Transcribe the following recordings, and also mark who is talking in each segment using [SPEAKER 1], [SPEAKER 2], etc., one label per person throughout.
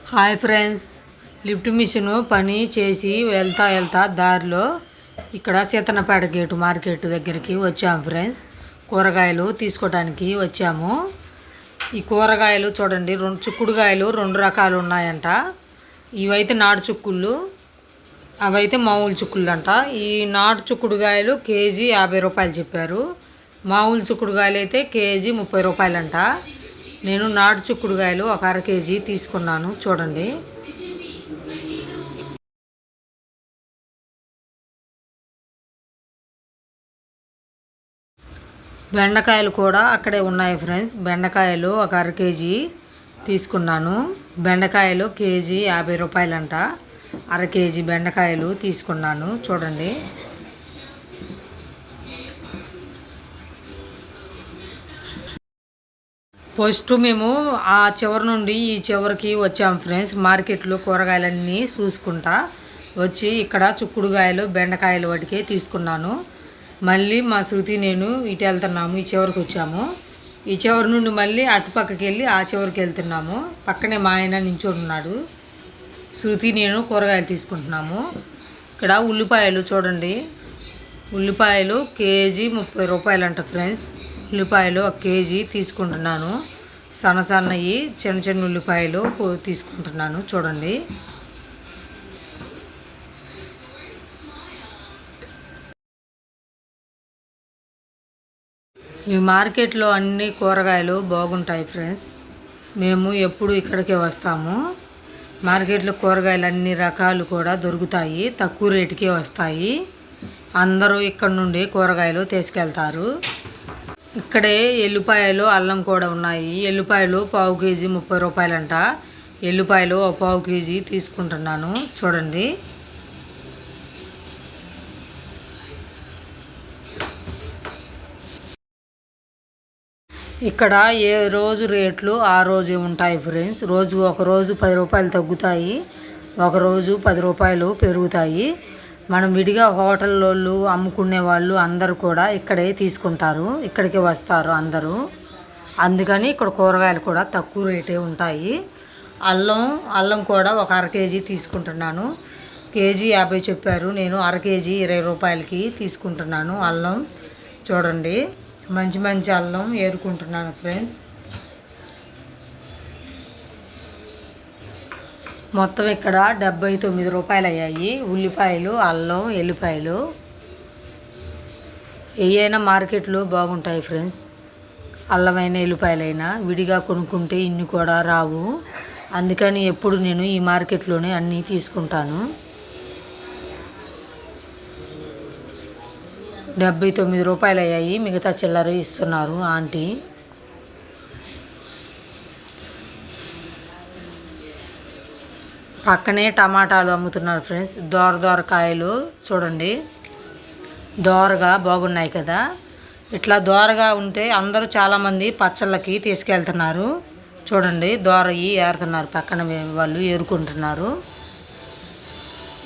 [SPEAKER 1] Hi friends, lift machine పని చేసి వెళ్తా దారిలో ఇక్కడ సీతన్నపేట గేటు మార్కెట్ దగ్గరికి వచ్చాము ఫ్రెండ్స్. కూరగాయలు తీసుకోవడానికి వచ్చాము. ఈ కూరగాయలు చూడండి, చిక్కుడుగాయలు 2 రకాలు ఉన్నాయంట. ఇవైతే నాటు చిక్కుళ్ళు, అవైతే మామూలు చిక్కుళ్ళు అంట. ఈ నాటు చిక్కుడుగాయలు కేజీ 50 రూపాయలు చెప్పారు. మామూలు చిక్కుడుగాయలు అయితే కేజీ 30 రూపాయలు అంట. నేను నాటు చిక్కుడుగాయలు ఒక 1/2 కేజీ తీసుకున్నాను. చూడండి, బెండకాయలు కూడా అక్కడే ఉన్నాయి ఫ్రెండ్స్. బెండకాయలు ఒక 1/2 కేజీ తీసుకున్నాను. బెండకాయలు కేజీ 50 రూపాయలంట. 1/2 కేజీ బెండకాయలు తీసుకున్నాను. చూడండి, ఫస్ట్ మేము ఆ చివరి నుండి ఈ చివరికి వచ్చాము ఫ్రెండ్స్. మార్కెట్లో కూరగాయలన్నీ చూసుకుంటా వచ్చి ఇక్కడ చిక్కుడుగాయలు బెండకాయలు వాటికే తీసుకున్నాను. మళ్ళీ మా శృతి నేను ఇటు వెళ్తున్నాము. ఈ చివరికి వచ్చాము. ఈ చివరి నుండి మళ్ళీ అటుపక్కకి వెళ్ళి ఆ చివరికి వెళ్తున్నాము. పక్కనే మా ఆయన నించొని ఉన్నాడు. శృతి నేను కూరగాయలు తీసుకుంటున్నాము. ఇక్కడ ఉల్లిపాయలు చూడండి, ఉల్లిపాయలు కేజీ 30 రూపాయలు అంట ఫ్రెండ్స్. ఉల్లిపాయలు 1 కేజీ తీసుకుంటున్నాను. సన్నవి చిన్న ఉల్లిపాయలు తీసుకుంటున్నాను. చూడండి, ఈ మార్కెట్లో అన్ని కూరగాయలు బాగుంటాయి ఫ్రెండ్స్. మేము ఎప్పుడు ఇక్కడికే వస్తాము. మార్కెట్లో కూరగాయలు అన్ని రకాలు కూడా దొరుకుతాయి, తక్కువ రేటుకే వస్తాయి. అందరూ ఇక్కడ నుండి కూరగాయలు తీసుకెళ్తారు. ఇక్కడే ఎల్లిపాయలు అల్లం కూడా ఉన్నాయి. ఎల్లిపాయలు 1/4 కేజీ 30 రూపాయలంట. ఎల్లిపాయలు 1/4 కేజీ తీసుకుంటున్నాను. చూడండి, ఇక్కడ ఏ రోజు రేట్లు ఆ రోజే ఉంటాయి ఫ్రెండ్స్. ఒకరోజు 10 రూపాయలు తగ్గుతాయి, ఒకరోజు 10 రూపాయలు పెరుగుతాయి. మనం విడిగా హోటల్లో అమ్ముకునే వాళ్ళు అందరూ కూడా ఇక్కడే తీసుకుంటారు, ఇక్కడికి వస్తారు అందరూ. అందుకని ఇక్కడ కూరగాయలు కూడా తక్కువ రేటే ఉంటాయి. అల్లం కూడా ఒక 1/2 కేజీ తీసుకుంటున్నాను. కేజీ 50 చెప్పారు. నేను 1/2 కేజీ 20 రూపాయలకి తీసుకుంటున్నాను అల్లం. చూడండి, మంచి అల్లం ఏరుకుంటున్నాను ఫ్రెండ్స్. మొత్తం ఇక్కడ 79 రూపాయలు అయ్యాయి. ఉల్లిపాయలు, అల్లం, ఎల్లిపాయలు ఏవైనా మార్కెట్లో బాగుంటాయి ఫ్రెండ్స్. అల్లమైనా ఎల్లిపాయలైనా విడిగా కొనుక్కుంటే ఇన్ని కూడా రావు. అందుకని ఎప్పుడు నేను ఈ మార్కెట్లోనే అన్నీ తీసుకుంటాను. 79 రూపాయలు అయ్యాయి. మిగతా చిల్లర ఇస్తున్నారు ఆంటీ. పక్కనే టమాటాలు అమ్ముతున్నారు ఫ్రెండ్స్. దోరకాయలు చూడండి, దోరగా బాగున్నాయి కదా. ఇట్లా దోరగా ఉంటే అందరూ చాలామంది పచ్చళ్ళకి తీసుకెళ్తున్నారు. చూడండి, దోరయి ఏరుతున్నారు, పక్కన వాళ్ళు ఏరుకుంటున్నారు.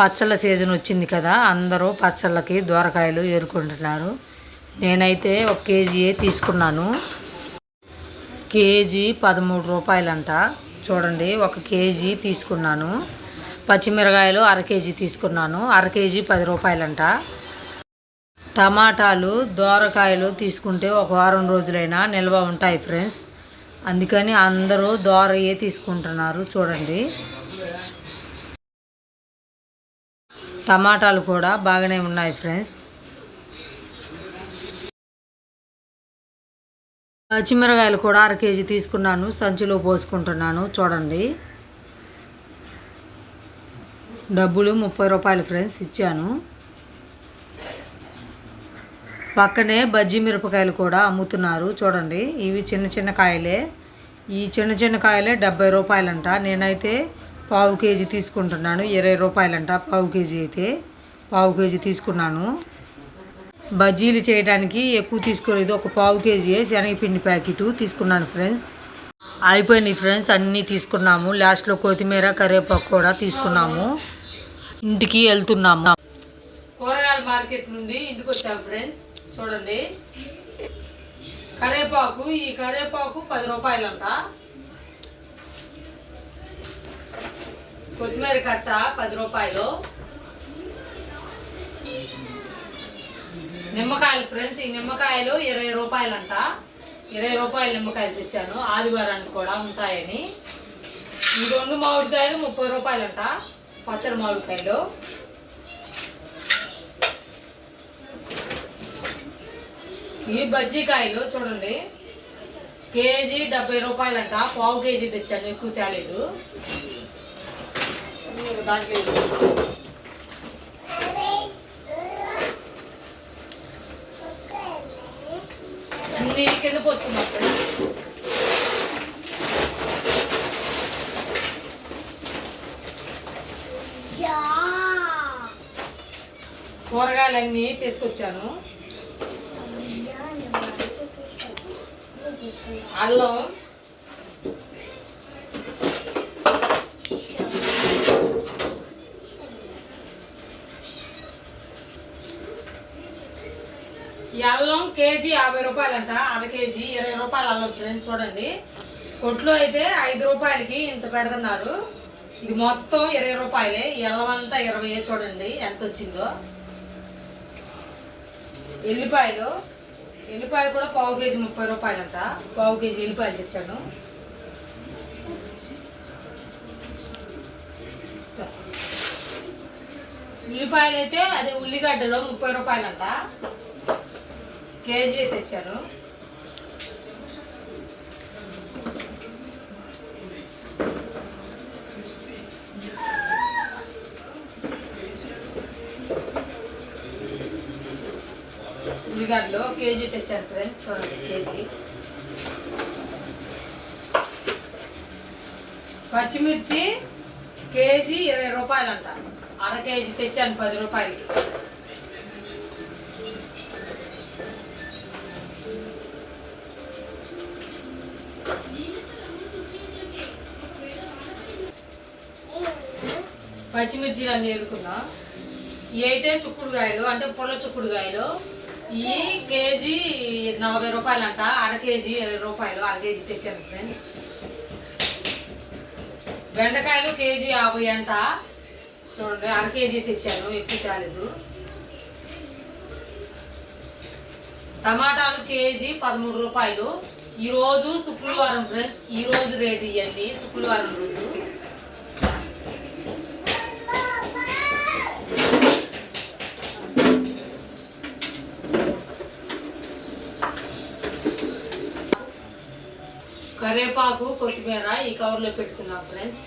[SPEAKER 1] పచ్చళ్ళ సీజన్ వచ్చింది కదా, అందరూ పచ్చళ్ళకి దోరకాయలు ఏరుకుంటున్నారు. నేనైతే 1 కేజీ తీసుకున్నాను. కేజీ 13 రూపాయలంట. చూడండి, 1 కేజీ తీసుకున్నాను. పచ్చిమిరకాయలు 1/2 కేజీ తీసుకున్నాను. 1/2 కేజీ 10 రూపాయలంట. టమాటాలు, దోరకాయలు తీసుకుంటే ఒక వారం రోజులైనా నిల్వ ఉంటాయి ఫ్రెండ్స్. అందుకని అందరూ దోరయే తీసుకుంటున్నారు. చూడండి, టమాటాలు కూడా బాగానే ఉన్నాయి ఫ్రెండ్స్. పచ్చిమిరకాయలు కూడా 1/2 కేజీ తీసుకున్నాను. సంచిలో పోసుకుంటున్నాను. చూడండి, డబ్బులు 30 రూపాయలు ఫ్రెండ్స్ ఇచ్చాను. పక్కనే బజ్జీ మిరపకాయలు కూడా అమ్ముతున్నారు. చూడండి, ఇవి చిన్న కాయలే. ఈ చిన్న కాయలే 70 రూపాయలంట. నేనైతే 1/4 కేజీ తీసుకుంటున్నాను. 20 రూపాయలంట 1/4 కేజీ అయితే. 1/4 కేజీ తీసుకున్నాను. బజ్జీలు చేయడానికి ఎక్కువ తీసుకోలేదు. ఒక 1/4 కేజీ శనగపిండి ప్యాకెట్ తీసుకున్నాను ఫ్రెండ్స్. అయిపోయినాయి ఫ్రెండ్స్, అన్నీ తీసుకున్నాము. లాస్ట్లో కొత్తిమీర, కరివేపాకు కూడా తీసుకున్నాము. ఇంటికి వెళ్తున్నాము. కూరగాయల మార్కెట్ నుండి ఇంటికి వచ్చాము ఫ్రెండ్స్. చూడండి, కరివేపాకు, ఈ కరివేపాకు 10 రూపాయలంట. కొత్తిమీర కట్ట 10 రూపాయలు. నిమ్మకాయలు ఫ్రెండ్స్, ఈ నిమ్మకాయలు 20 రూపాయలంట. 20 రూపాయల నిమ్మకాయలు తెచ్చాను, ఆదివారానికి కూడా ఉంటాయని. ఈ 2 మామిడికాయలు 30 రూపాయలంట, పచ్చడి మామిడికాయలు. ఈ బజ్జీకాయలు చూడండి, కేజీ 70 రూపాయలంట. పావు కేజీ తెచ్చాను, ఎక్కువ తేలేదు. దాంట్లో అన్ని కింద పోస్తున్నాం. కూరగాయలన్నీ తీసుకొచ్చాను. అల్లం, ఈ అల్లం కేజీ 50 రూపాయలంట. అర కేజీ 20 రూపాయలు అల్లం ఫ్రెండ్స్. చూడండి, కొట్లో అయితే 5 రూపాయలకి ఇంత పెడుతున్నారు. ఇది మొత్తం 20 రూపాయలే. ఈ అల్లం అంతా 20. చూడండి ఎంత వచ్చిందో. ఎల్లిపాయలు కూడా పావు కేజీ 30 రూపాయలంట. పావు కేజీ ఎల్లిపాయలు తెచ్చాను. ఉల్లిపాయలు అయితే అదే ఉల్లిగడ్డలో 30 రూపాయలంట. కేజీ తెచ్చాను. ఉల్లిగడ్డలు కేజీ తెచ్చాను ఫ్రెండ్స్. చూడండి కేజీ. పచ్చిమిర్చి కేజీ 20 రూపాయలంట. అర కేజీ తెచ్చాను 10 రూపాయలకి. పచ్చిమిర్చిలు అన్నీ ఎరుకున్నా. ఇవి అయితే చుక్కుడుకాయలు, అంటే పుల్ల చుక్కుడుకాయలు. ఈ కేజీ 40 రూపాయలంట. అర కేజీ 20 రూపాయలు. అర కేజీ తెచ్చాను ఫ్రెండ్స్. బెండకాయలు కేజీ 50 అంట. చూడండి, అర కేజీ తెచ్చాను, ఎక్కువ తేలేదు. టమాటాలు కేజీ 13 రూపాయలు. ఈరోజు శుక్రవారం ఫ్రెండ్స్, ఈరోజు రేటు ఇవ్వండి, శుక్రవారం రోజు. కరివేపాకు, కొత్తిమీర ఈ కవర్లో పెట్టుకున్నాం ఫ్రెండ్స్.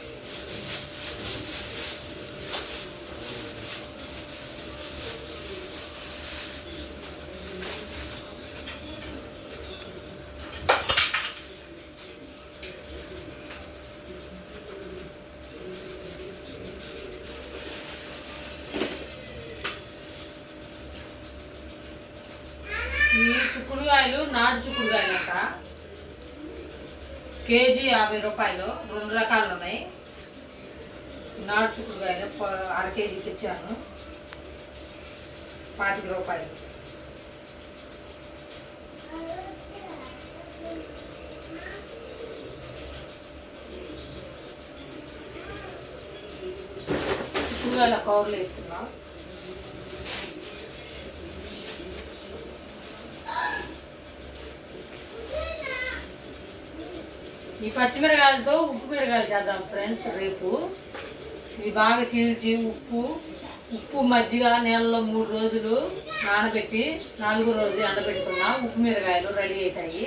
[SPEAKER 1] ఈ చుక్కుడుకాయలు నాటు చుక్కుడుకాయలు అంట. కేజీ 50 రూపాయలు. 2 రకాలు ఉన్నాయి. నాటు చుక్కుడుకాయలు అర కేజీ తెచ్చాను, 25 రూపాయలు. చుక్కుడుకాయల కవర్లు వేసుకున్నాం. ఈ పచ్చిమిరకాయలతో ఉప్పు మిరకాయలు చేద్దాం ఫ్రెండ్స్ రేపు. ఇవి బాగా చీల్చి ఉప్పు మజ్జిగ నీళ్ళలో 3 రోజులు నానబెట్టి 4వ రోజు ఎండబెట్టుకున్నా ఉప్పు మిరకాయలు రెడీ అవుతాయి.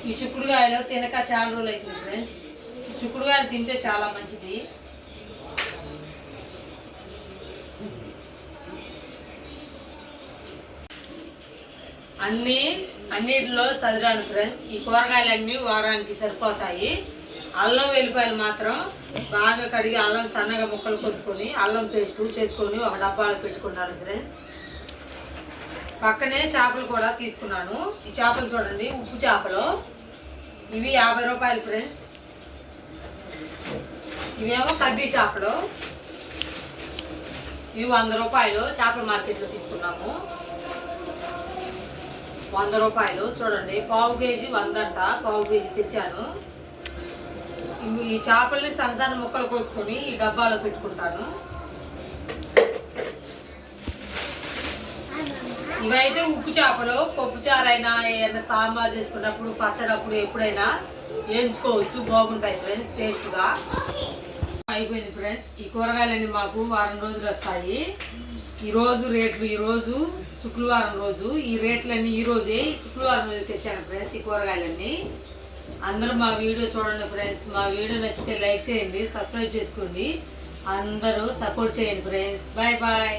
[SPEAKER 1] ఈ చిక్కుడుకాయలు తినక చాలా రోజులు అవుతుంది ఫ్రెండ్స్. ఈ చిక్కుడుకాయలు తింటే చాలా మంచిది. అన్నిటిలో సరిరాను ఫ్రెండ్స్. ఈ కూరగాయలన్నీ వారానికి సరిపోతాయి. అల్లం వెల్లిపాయలు మాత్రం బాగా కడిగి అల్లం సన్నగా ముక్కలు కోసుకొని అల్లం పేస్ట్ చేసుకొని ఒక డబ్బాలో పెట్టుకున్నాను ఫ్రెండ్స్. పక్కనే చేపలు కూడా తీసుకున్నాను. ఈ చేపలు చూడండి, ఉప్పు చేపలు. ఇవి 50 రూపాయలు ఫ్రెండ్స్. ఇవేమో కడ్డీ చేపలు. ఇవి 100 రూపాయలు. చేపల మార్కెట్లో తీసుకున్నాము. 100 రూపాయలు. చూడండి, పావు కేజీ 100 అంట. పావు కేజీ తెచ్చాను. ఈ చేపల్ని సన్న ముక్కలు కోసుకొని ఈ డబ్బాలో పెట్టుకుంటాను. ఇవైతే ఉప్పు చేపలు. పప్పు చారైనా ఏదైనా సాంబార్ చేసుకున్నప్పుడు, పచ్చడప్పుడు ఎప్పుడైనా వేయించుకోవచ్చు, బాగుంటాయి ఫ్రెండ్స్ టేస్ట్గా. అయిపోయింది ఫ్రెండ్స్. ఈ కూరగాయలన్నీ మాకు వారం రోజులు వస్తాయి. ఈరోజు రేట్లు, ఈరోజు శుక్రవారం రోజు ఈ రేట్లన్నీ ఈరోజే శుక్రవారం రోజు తెచ్చాను ఫ్రెండ్స్ ఈ కూరగాయలన్నీ. అందరూ మా వీడియో చూడండి ఫ్రెండ్స్. మా వీడియో నచ్చితే లైక్ చేయండి, సబ్స్క్రైబ్ చేసుకోండి, అందరూ సపోర్ట్ చేయండి ఫ్రెండ్స్. Bye bye.